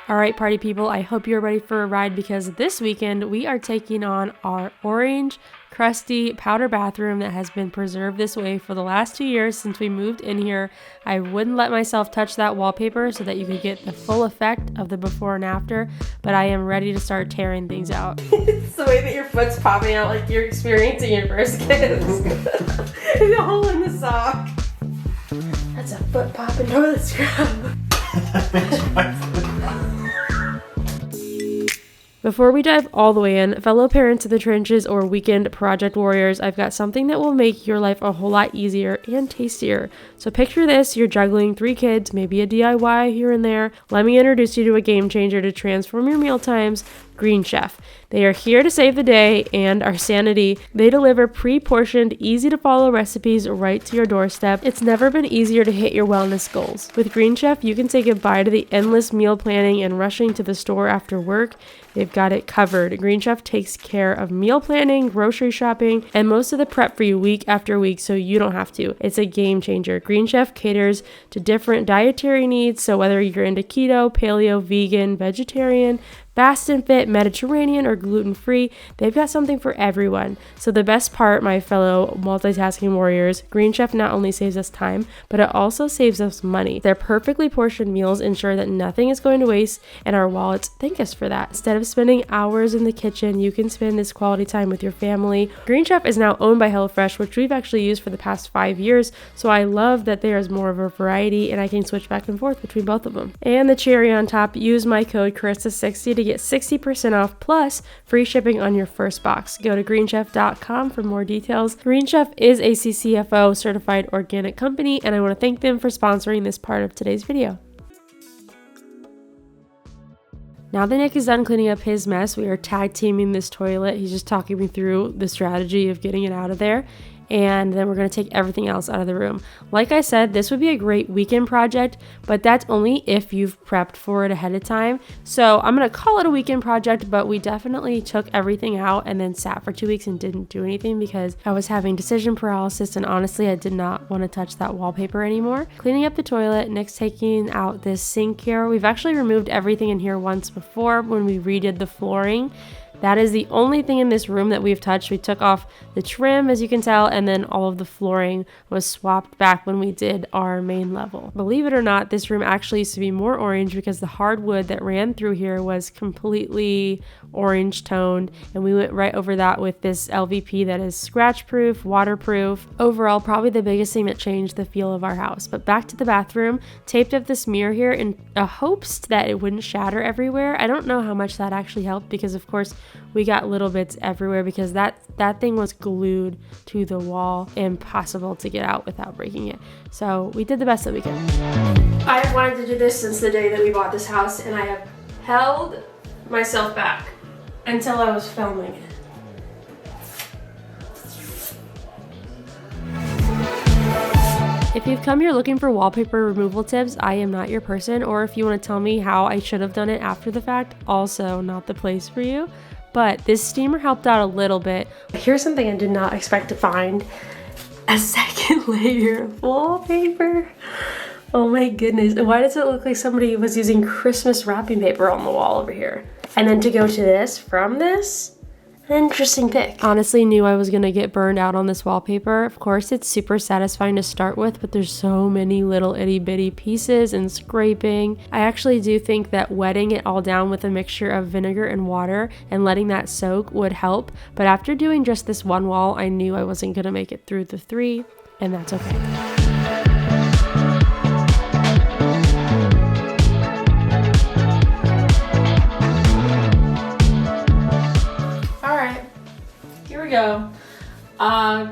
All right, party people, I hope you're ready for a ride because this weekend we are taking on our orange, crusty powder bathroom that has been preserved this way for the last 2 years since we moved in here. I wouldn't let myself touch that wallpaper so that you could get the full effect of the before and after, but I am ready to start tearing things out. It's the way that your foot's popping out like you're experiencing your first kiss. There's a hole in the sock. That's a foot popping toilet scrub. Before we dive all the way in, fellow parents of the trenches or weekend project warriors, I've got something that will make your life a whole lot easier and tastier. So picture this, you're juggling 3 kids, maybe a DIY here and there. Let me introduce you to a game changer to transform your meal times, Green Chef. They are here to save the day and our sanity. They deliver pre-portioned, easy-to-follow recipes right to your doorstep. It's never been easier to hit your wellness goals. With Green Chef, you can say goodbye to the endless meal planning and rushing to the store after work. They've got it covered. Green Chef takes care of meal planning, grocery shopping, and most of the prep for you week after week so you don't have to. It's a game changer. Green Chef caters to different dietary needs, so whether you're into keto, paleo, vegan, vegetarian, fast and fit, Mediterranean, or gluten-free, they've got something for everyone. So the best part, my fellow multitasking warriors, Green Chef not only saves us time, but it also saves us money. Their perfectly portioned meals ensure that nothing is going to waste, and our wallets thank us for that. Instead of spending hours in the kitchen, you can spend this quality time with your family. Green Chef is now owned by HelloFresh, which we've actually used for the past 5 years, so I love that there is more of a variety, and I can switch back and forth between both of them. And the cherry on top, use my code Carissa60 to get 60% off plus free shipping on your first box. Go to greenchef.com for more details. Green Chef is a CCFO certified organic company, and I want to thank them for sponsoring this part of today's video. Now that Nick is done cleaning up his mess, we are tag teaming this toilet. He's just talking me through the strategy of getting it out of there. And then we're going to take everything else out of the room. Like I said, this would be a great weekend project, but that's only if you've prepped for it ahead of time. So I'm going to call it a weekend project, but we definitely took everything out and then sat for 2 weeks and didn't do anything because I was having decision paralysis, and honestly, I did not want to touch that wallpaper anymore. Cleaning up the toilet, Nick's taking out this sink here. We've actually removed everything in here once before when we redid the flooring. That is the only thing in this room that we've touched. We took off the trim, as you can tell, and then all of the flooring was swapped back when we did our main level. Believe it or not, this room actually used to be more orange because the hardwood that ran through here was completely orange toned, and we went right over that with this LVP that is scratch proof, waterproof. Overall, probably the biggest thing that changed the feel of our house. But back to the bathroom, taped up this mirror here in hopes that it wouldn't shatter everywhere. I don't know how much that actually helped because, of course, we got little bits everywhere because that thing was glued to the wall, impossible to get out without breaking it. So we did the best that we could. I have wanted to do this since the day that we bought this house, and I have held myself back until I was filming it. If you've come here looking for wallpaper removal tips, I am not your person, or if you want to tell me how I should have done it after the fact, also not the place for you. But this steamer helped out a little bit. Here's something I did not expect to find. A second layer of wallpaper. Oh my goodness. Why does it look like somebody was using Christmas wrapping paper on the wall over here? And then to go to this from this, an interesting pick. Honestly knew I was gonna get burned out on this wallpaper. Of course, it's super satisfying to start with, but there's so many little itty bitty pieces and scraping. I actually do think that wetting it all down with a mixture of vinegar and water and letting that soak would help. But after doing just this one wall, I knew I wasn't gonna make it through the 3, and that's okay. Go.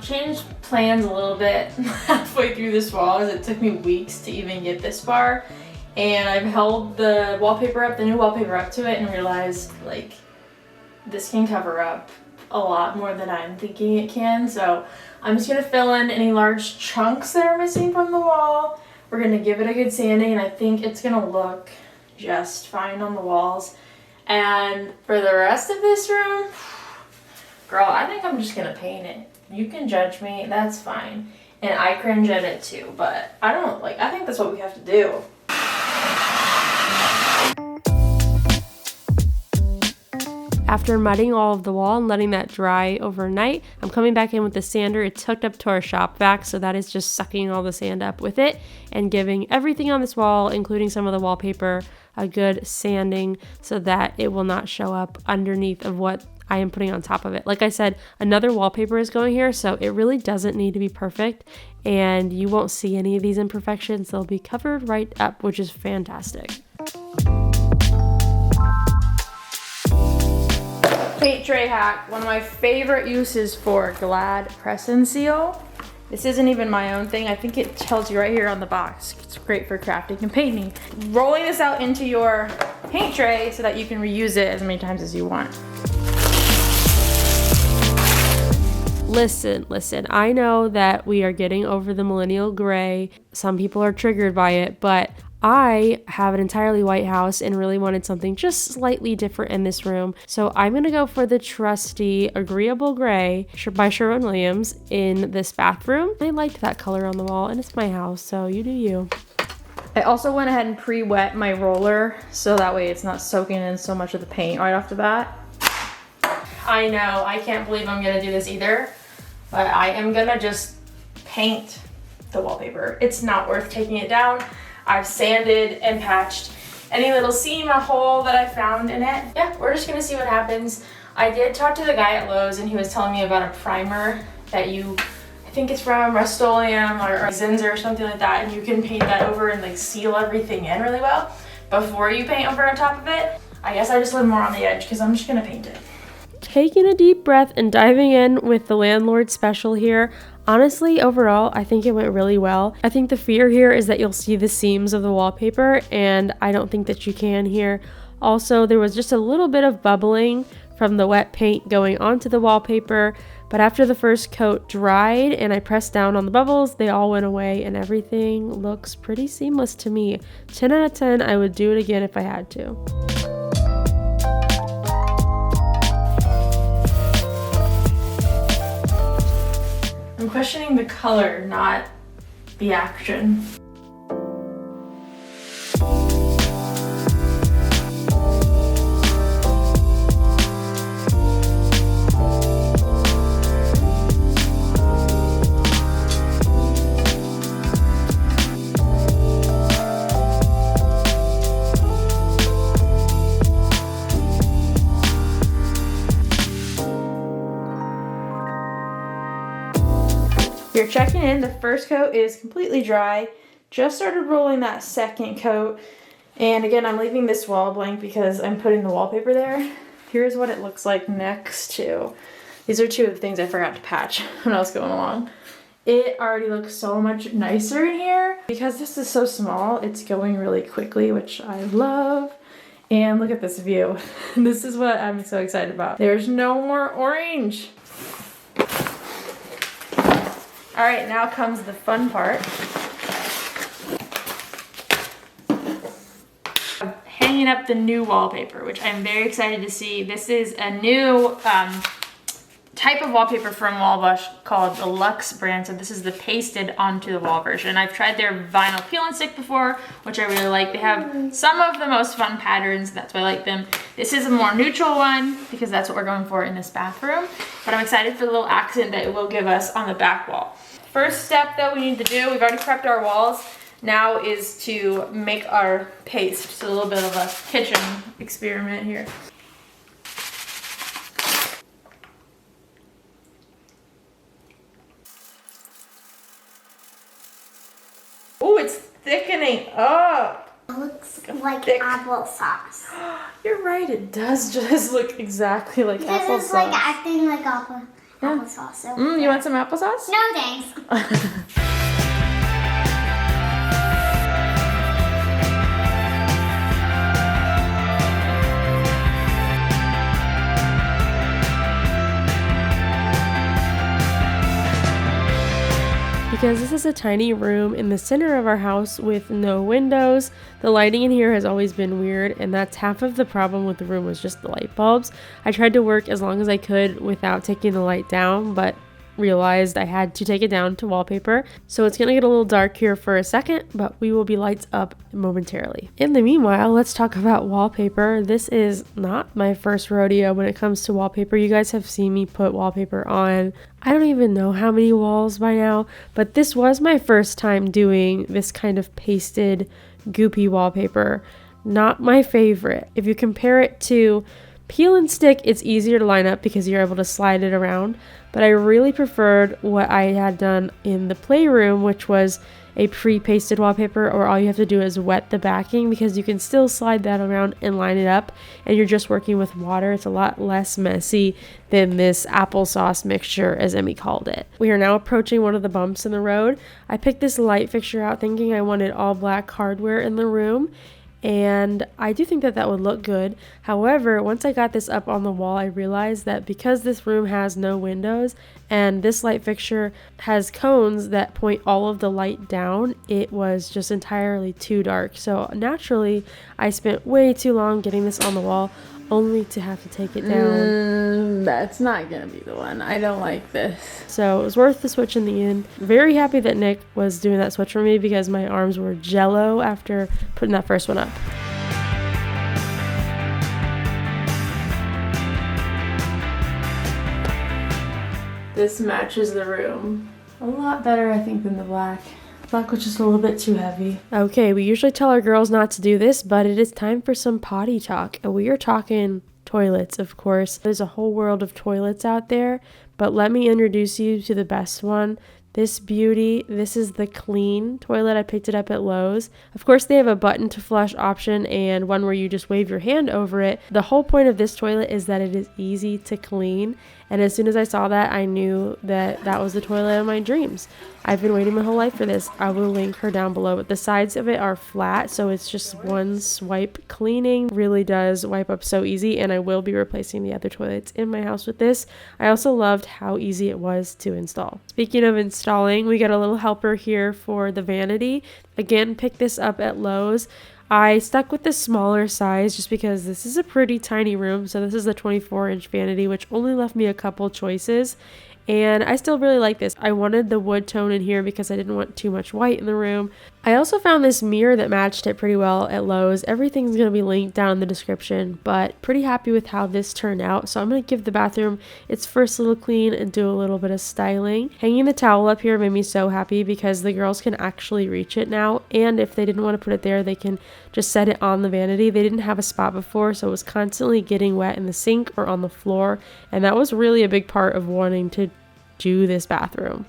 Changed plans a little bit halfway through this wall as it took me weeks to even get this far, and I've held the wallpaper up, the new wallpaper up to it, and realized like this can cover up a lot more than I'm thinking it can. So I'm just gonna fill in any large chunks that are missing from the wall. We're gonna give it a good sanding, and I think it's gonna look just fine on the walls. And for the rest of this room, girl, I think I'm just gonna paint it. You can judge me, that's fine. And I cringe at it too, but I think that's what we have to do. After mudding all of the wall and letting that dry overnight, I'm coming back in with the sander. It's hooked up to our shop vac, so that is just sucking all the sand up with it and giving everything on this wall, including some of the wallpaper, a good sanding so that it will not show up underneath of what I am putting on top of it. Like I said, another wallpaper is going here, so it really doesn't need to be perfect, and you won't see any of these imperfections. They'll be covered right up, which is fantastic. Paint tray hack, one of my favorite uses for Glad Press and Seal. This isn't even my own thing. I think it tells you right here on the box. It's great for crafting and painting. Rolling this out into your paint tray so that you can reuse it as many times as you want. Listen, I know that we are getting over the millennial gray. Some people are triggered by it, but I have an entirely white house and really wanted something just slightly different in this room. So I'm gonna go for the trusty agreeable gray by Sherwin-Williams in this bathroom. I liked that color on the wall, and it's my house, so you do you. I also went ahead and pre-wet my roller so that way it's not soaking in so much of the paint right off the bat. I know, I can't believe I'm gonna do this either, but I am gonna just paint the wallpaper. It's not worth taking it down. I've sanded and patched any little seam or hole that I found in it. Yeah, we're just gonna see what happens. I did talk to the guy at Lowe's and he was telling me about a primer that I think it's from Rust-Oleum or Zinsser or something like that, and you can paint that over and like seal everything in really well before you paint over on top of it. I guess I just live more on the edge because I'm just gonna paint it. Taking a deep breath and diving in with the landlord special here. Honestly, overall, I think it went really well. I think the fear here is that you'll see the seams of the wallpaper, and I don't think that you can here. Also, there was just a little bit of bubbling from the wet paint going onto the wallpaper, but after the first coat dried and I pressed down on the bubbles, they all went away and everything looks pretty seamless to me. 10 out of 10, I would do it again if I had to. I'm questioning the color, not the action. You're checking in, the first coat is completely dry. Just started rolling that second coat. And again, I'm leaving this wall blank because I'm putting the wallpaper there. Here's what it looks like next to. These are two of the things I forgot to patch when I was going along. It already looks so much nicer in here. Because this is so small, it's going really quickly, which I love. And look at this view. This is what I'm so excited about. There's no more orange. All right, now comes the fun part. I'm hanging up the new wallpaper, which I'm very excited to see. This is a new type of wallpaper from Wallbush called the Luxe brand. So this is the pasted onto the wall version. I've tried their vinyl peel and stick before, which I really like. They have some of the most fun patterns. That's why I like them. This is a more neutral one because that's what we're going for in this bathroom. But I'm excited for the little accent that it will give us on the back wall. First step that we need to do, we've already prepped our walls, now is to make our paste. Just a little bit of a kitchen experiment here. Oh, it's thickening up. It looks like applesauce. You're right, it does just look exactly like applesauce. This is like acting like applesauce. So you want some applesauce? no, thanks. Because this is a tiny room in the center of our house with no windows, the lighting in here has always been weird, and that's half of the problem with the room was just the light bulbs. I tried to work as long as I could without taking the light down, but realized I had to take it down to wallpaper. So it's gonna get a little dark here for a second, but we will be lights up momentarily. In the meanwhile, let's talk about wallpaper. This is not my first rodeo when it comes to wallpaper. You guys have seen me put wallpaper on I don't even know how many walls by now, but this was my first time doing this kind of pasted goopy wallpaper. Not my favorite. If you compare it to peel and stick, it's easier to line up because you're able to slide it around, but I really preferred what I had done in the playroom, which was a pre-pasted wallpaper, or all you have to do is wet the backing because you can still slide that around and line it up, and you're just working with water. It's a lot less messy than this applesauce mixture, as Emmy called it. We are now approaching one of the bumps in the road. I picked this light fixture out thinking I wanted all black hardware in the room, and I do think that that would look good. However, once I got this up on the wall, I realized that because this room has no windows and this light fixture has cones that point all of the light down, it was just entirely too dark. So naturally, I spent way too long getting this on the wall, only to have to take it down. That's not gonna be the one. I don't like this. So it was worth the switch in the end. Very happy that Nick was doing that switch for me because my arms were jello after putting that first one up. This matches the room a lot better, I think, than the black. Black was just a little bit too heavy. Okay, we usually tell our girls not to do this, but it is time for some potty talk. And we are talking toilets, of course. There's a whole world of toilets out there, but let me introduce you to the best one. This beauty, this is the Clean toilet. I picked it up at Lowe's. Of course, they have a button to flush option and one where you just wave your hand over it. The whole point of this toilet is that it is easy to clean. And as soon as I saw that, I knew that that was the toilet of my dreams. I've been waiting my whole life for this. I will link her down below, but the sides of it are flat, so it's just one swipe cleaning. Really does wipe up so easy, and I will be replacing the other toilets in my house with this. I also loved how easy it was to install. Speaking of installing, we got a little helper here for the Vanity. Again, picked this up at Lowe's. I stuck with the smaller size just because this is a pretty tiny room. So this is the 24-inch Vanity, which only left me a couple choices. And I still really like this. I wanted the wood tone in here because I didn't want too much white in the room. I also found this mirror that matched it pretty well at Lowe's. Everything's going to be linked down in the description, but pretty happy with how this turned out. So I'm going to give the bathroom its first little clean and do a little bit of styling. Hanging the towel up here made me so happy because the girls can actually reach it now. And if they didn't want to put it there, they can just set it on the Vanity. They didn't have a spot before, so it was constantly getting wet in the sink or on the floor. And that was really a big part of wanting to do this bathroom.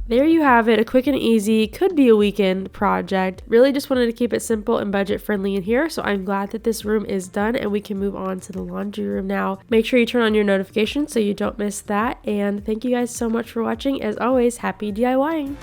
There you have it, a quick and easy, could be a weekend project. Really just wanted to keep it simple and budget friendly in here, so I'm glad that this room is done and we can move on to the laundry room now. Make sure you turn on your notifications so you don't miss that, and thank you guys so much for watching. As always, happy DIYing!